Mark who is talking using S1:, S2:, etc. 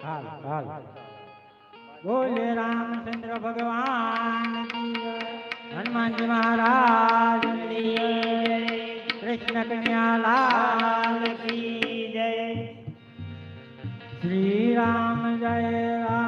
S1: હાલ હાલ બોલે રામચંદ્ર ભગવાન કી જય, હનુમાનજી મહારાજ કી જય, કૃષ્ણ કન્યા લાલ કી જય. શ્રી રામ જય રામ.